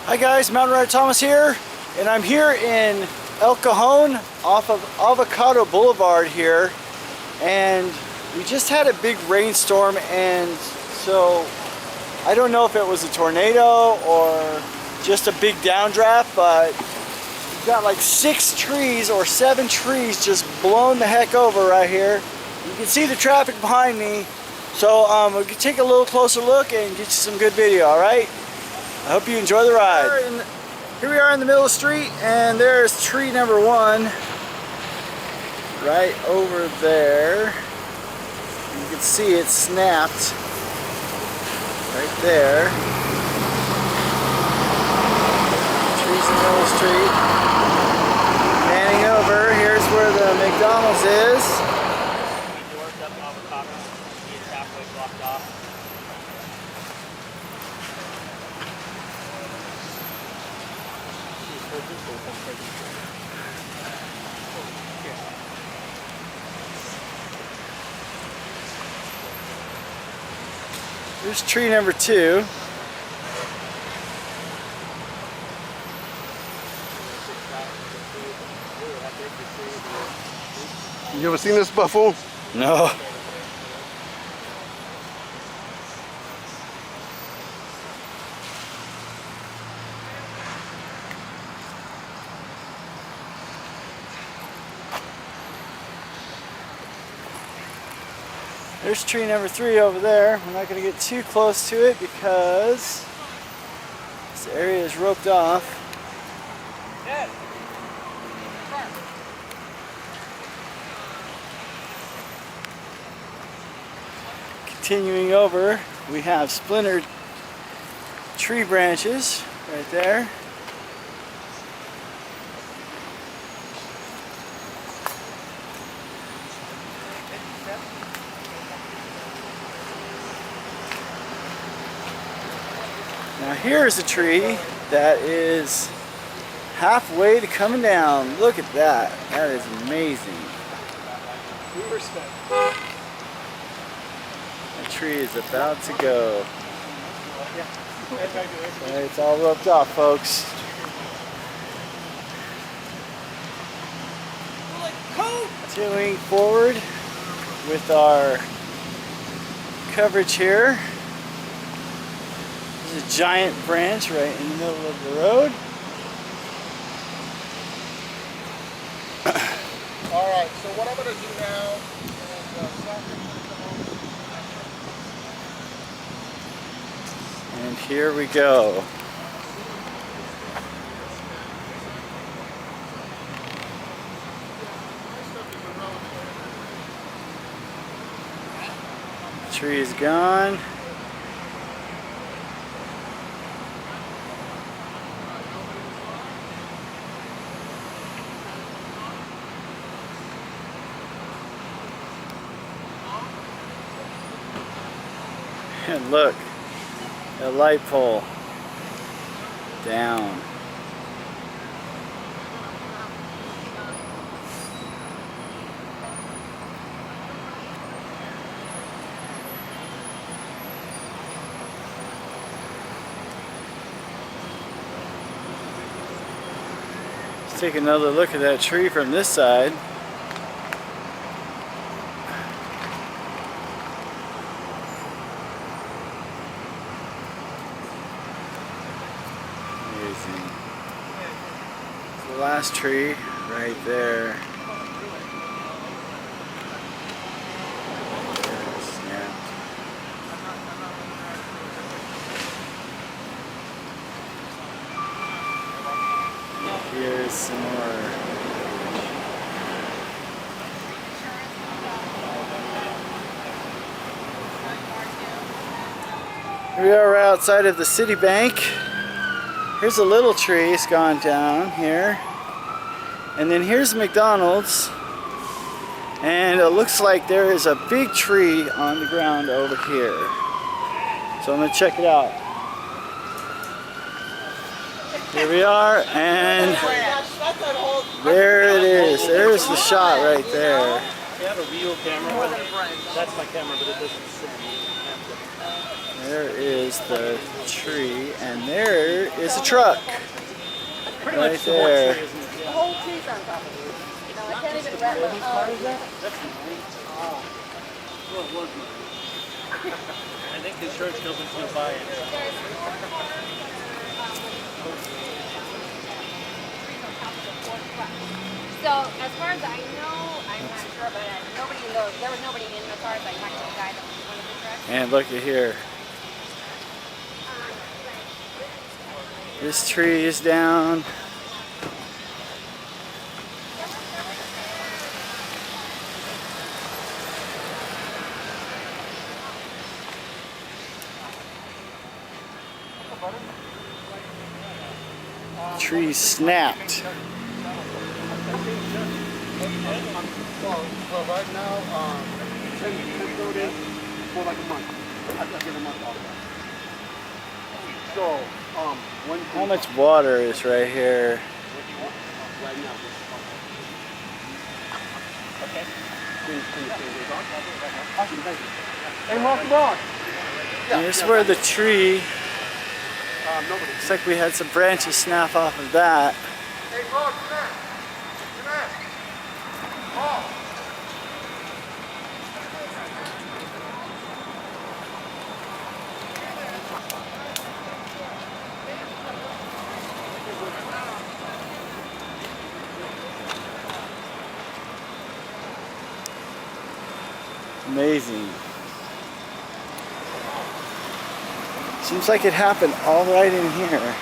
Hi guys, Mountain Rider Thomas here, and I'm here in El Cajon off of Avocado Boulevard here, and we just had a big rainstorm, and so I don't know if it was a tornado or just a big downdraft, but we've got like 6 trees or 7 trees just blown the heck over right here. You can see the traffic behind me, so we can take a little closer look and get you some good video, alright? I hope you enjoy the ride. Here we are in the middle of the street, and there's tree number 1 right over there. You can see it snapped right there. Trees in the middle of the street. Panning over, here's where the McDonald's is. Here's tree number 2. You ever seen this before? No. There's tree number 3 over there. We're not going to get too close to it because this area is roped off. Continuing over, we have splintered tree branches right there. Now here's a tree that is halfway to coming down. Look at that. That is amazing. That tree is about to go. It's all roped off, folks. Continuing forward with our coverage here. There's a giant branch right in the middle of the road. Alright, so what I'm going to do now is And here we go. The tree is gone. And look, a light pole down. Let's take another look at that tree from this side. The last tree right there. Snapped. Here's some more. Here we are right outside of the city bank. Here's a little tree, it's gone down here. And then here's McDonald's. And it looks like there is a big tree on the ground over here. So I'm going to check it out. Here we are, and there it is. There's the shot right there. I have a real camera with it. That's my camera, but it doesn't send. There is is the tree, and there is a truck. Right there. The whole tree's on top of it. No, I can't even wrap my I think the insurance company's going to buy it. So, as far as I know, I'm not sure, but there was nobody in the car, so I talked to the guy that was one of the trucks. And look at here. This tree is down. Tree snapped. Well, right now, 10 days for like a month. I give a month off. So, when How much water is right here? right now. Okay. Hey, Mark, come on. And here's where the tree, Nobody. looks like we had some branches snap off of that. Hey, Mark, come on. Come on. Mark. Amazing. Seems like it happened all right in here.